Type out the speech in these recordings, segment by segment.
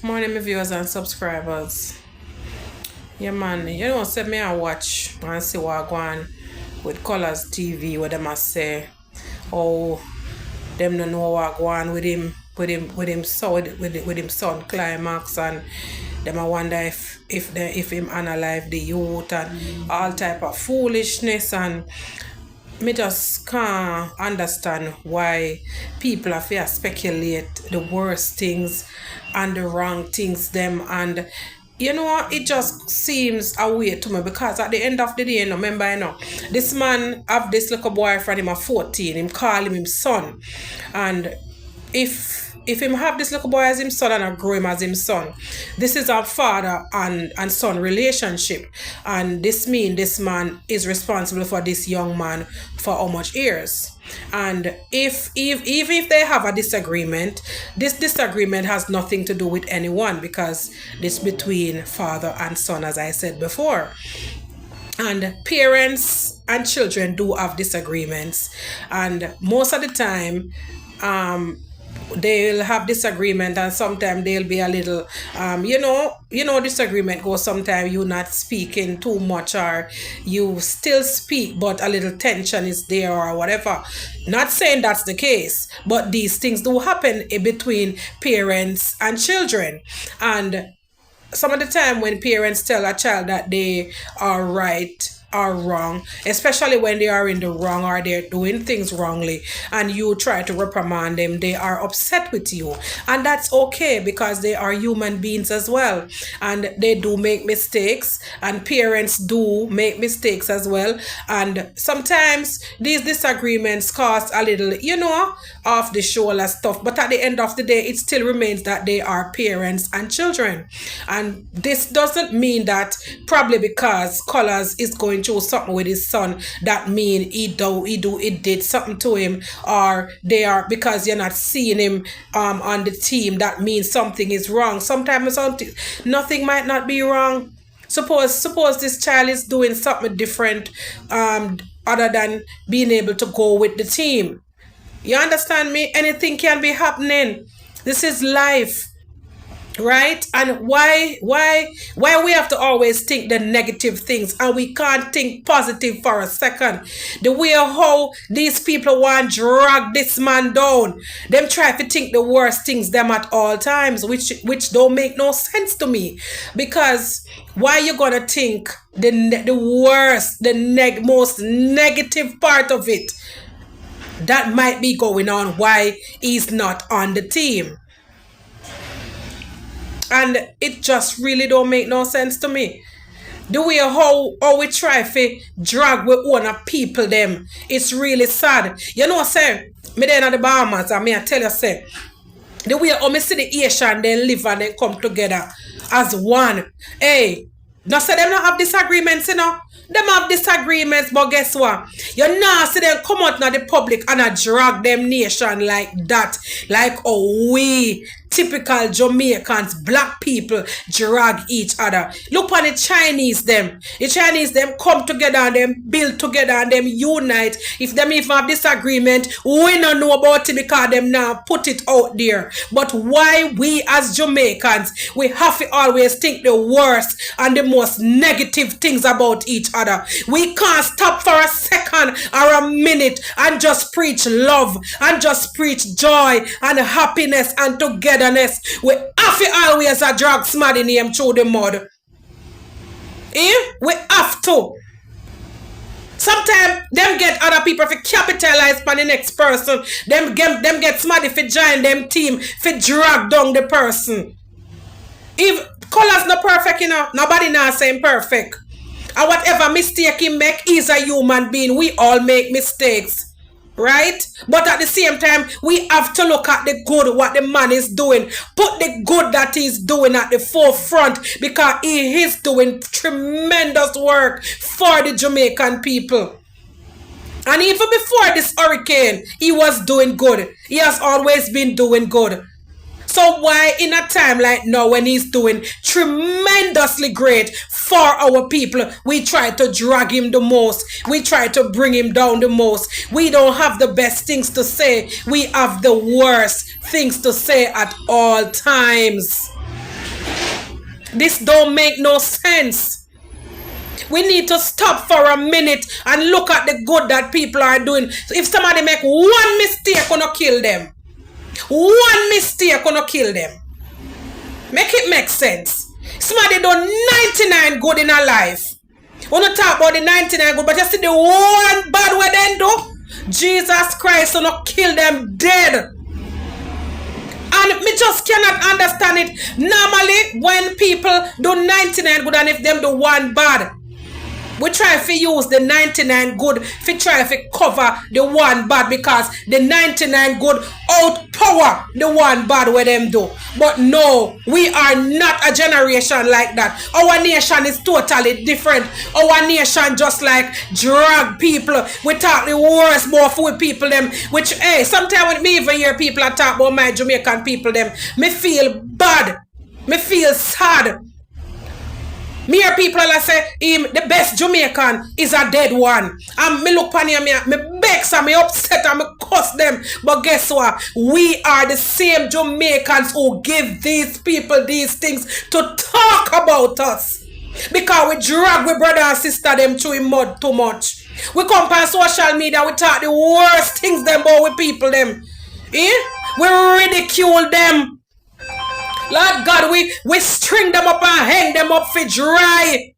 Morning, my viewers and subscribers. Yeah, man, say me I watch and see what go on with Colaz TV, what them a say. Oh, them don't know what go on with him son, with him son Climax, and them I wonder if him unalive the youth and all type of foolishness, and me just can't understand why people have to speculate the worst things and the wrong things them, and it just seems a way to me, because at the end of the day, remember, this man have this little boyfriend, him a 14, him call him son, and if him have this little boy as him son and I grow him as him son, this is a father and son relationship, and this mean this man is responsible for this young man for how much years. And if they have a disagreement, this disagreement has nothing to do with anyone, because this between father and son, as I said before. And parents and children do have disagreements, and most of the time they'll have disagreement, and sometimes they'll be a little disagreement goes, sometimes you not speaking too much, or you still speak but a little tension is there or whatever. Not saying that's the case, but these things do happen in between parents and children. And some of the time when parents tell a child that they are right or wrong, especially when they are in the wrong or they're doing things wrongly, and you try to reprimand them, they are upset with you. And that's okay, because they are human beings as well, and they do make mistakes, and parents do make mistakes as well. And sometimes these disagreements cause a little, off the shoulder stuff, but at the end of the day, it still remains that they are parents and children. And this doesn't mean that probably because Colaz is going through something with his son, that mean he did something to him, or they are, because you're not seeing him on the team, that means something is wrong. Sometimes nothing might not be wrong. Suppose this child is doing something different, other than being able to go with the team. You understand me? Anything can be happening. This is life. Right? And why we have to always think the negative things, and we can't think positive for a second? The way how these people want to drag this man down, them try to think the worst things them at all times, which don't make no sense to me. Because why you gonna think the worst, most negative part of it that might be going on, why he's not on the team? And it just really don't make no sense to me. The way how we try to drag with one of people them, it's really sad. Say, me there in the Bahamas, and me I tell you, say, the way how me see the Asian then live and then come together as one. Hey, now say them not have disagreements, Them have disagreements, but guess what? You now see them come out in the public and drag them nation like that. Like we typical Jamaicans, black people, drag each other. Look on the Chinese them. The Chinese them come together and them build together and them unite. If them even have disagreement, we don't know about it, because them now put it out there. But why we as Jamaicans, we have to always think the worst and the most negative things about each other? We can't stop for a second or a minute and just preach love and just preach joy and happiness and togetherness. We have to always drag somebody name through the mud. We have to. Sometimes them get other people to capitalize on the next person. Them get somebody to join them team to drag down the person. If Colaz not perfect, nobody now saying perfect. And whatever mistake he make, he's a human being. We all make mistakes. Right? But at the same time, we have to look at the good, what the man is doing. Put the good that he's doing at the forefront, because he is doing tremendous work for the Jamaican people. And even before this hurricane, he was doing good. He has always been doing good. So why in a time like now, when he's doing tremendously great for our people, we try to drag him the most? We try to bring him down the most. We don't have the best things to say. We have the worst things to say at all times. This don't make no sense. We need to stop for a minute and look at the good that people are doing. So if somebody make one mistake, gonna kill them. One mistake, gonna kill them. Make it make sense. Somebody done 99 good in a life. Wanna talk about the 99 good, but you see the one bad way they do? Jesus Christ gonna kill them dead. And me just cannot understand it. Normally, when people do 99 good and if them do one bad, we try to use the 99 good to try to cover the one bad, because the 99 good outpower the one bad where them do. But no, we are not a generation like that. Our nation is totally different. Our nation just like drag people. We talk the worst about with people them, which hey, sometimes when me even hear people talk about my Jamaican people them, me feel bad. Me feel sad. Me hear people that say the best Jamaican is a dead one. And me look on him, me vex and me upset and me cuss them. But guess what? We are the same Jamaicans who give these people these things to talk about us. Because we drag we brother and sister them through in mud too much. We come on social media, we talk the worst things them about with people them. We ridicule them. Lord God, we string them up and hang them up for dry.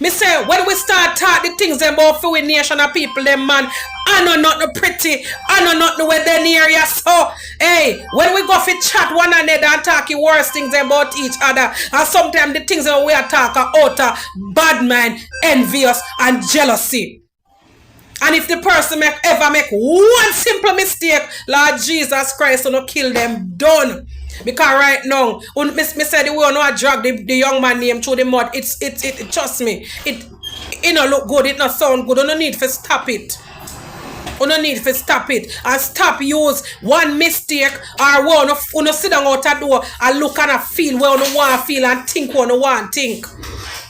Me say, when we start talk the things about for nation of people, them man, I know not the pretty, I know not the way they near you. So, hey, when we go for chat one another and talk the worst things about each other, and sometimes the things that we are talking out of bad mind, envious, and jealousy. And if the person ever make one simple mistake, Lord Jesus Christ will kill them done. Because right now, me say the way I drag the young man name through the mud, it trust me, it not look good, it not sound good. You don't need to stop it. You don't need to stop it. And stop use one mistake or one you sit down out a door and look and feel where you want to feel and think what you want to think.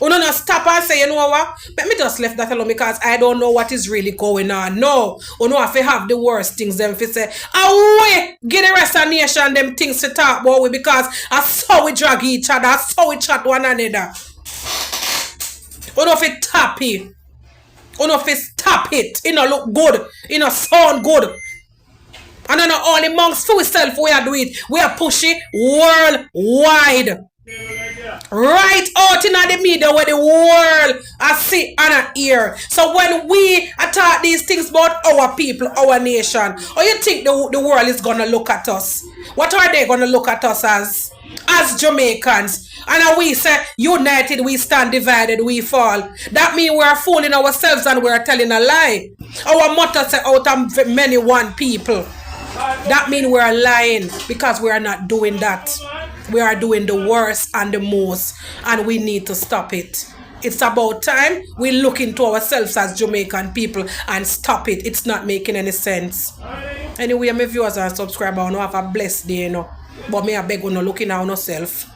You don't stop and say, you know what? Let me just left that alone because I don't know what is really going on. No. You know if you have the worst things them if you say, away, get the rest of the nation them things to talk about with, because I saw we drag each other, I saw we chat one another. You know if it tap it. You know if it stop it. It don't look good. It don't sound good. And then only amongst ourselves we are doing it. We are pushing worldwide. Right out in the media where the world I see and I hear. So when we attack these things about our people, our nation, or you think the world is gonna look at us? What are they gonna look at us as Jamaicans? And we say united we stand, divided we fall. That means we are fooling ourselves and we are telling a lie. Our motto say out of many one people. That means we are lying, because we are not doing that. We are doing the worst and the most, and we need to stop it. It's about time we look into ourselves as Jamaican people and stop it. It's not making any sense. Anyway, my viewers and subscribers, have a blessed day, But me I beg you, looking at yourself.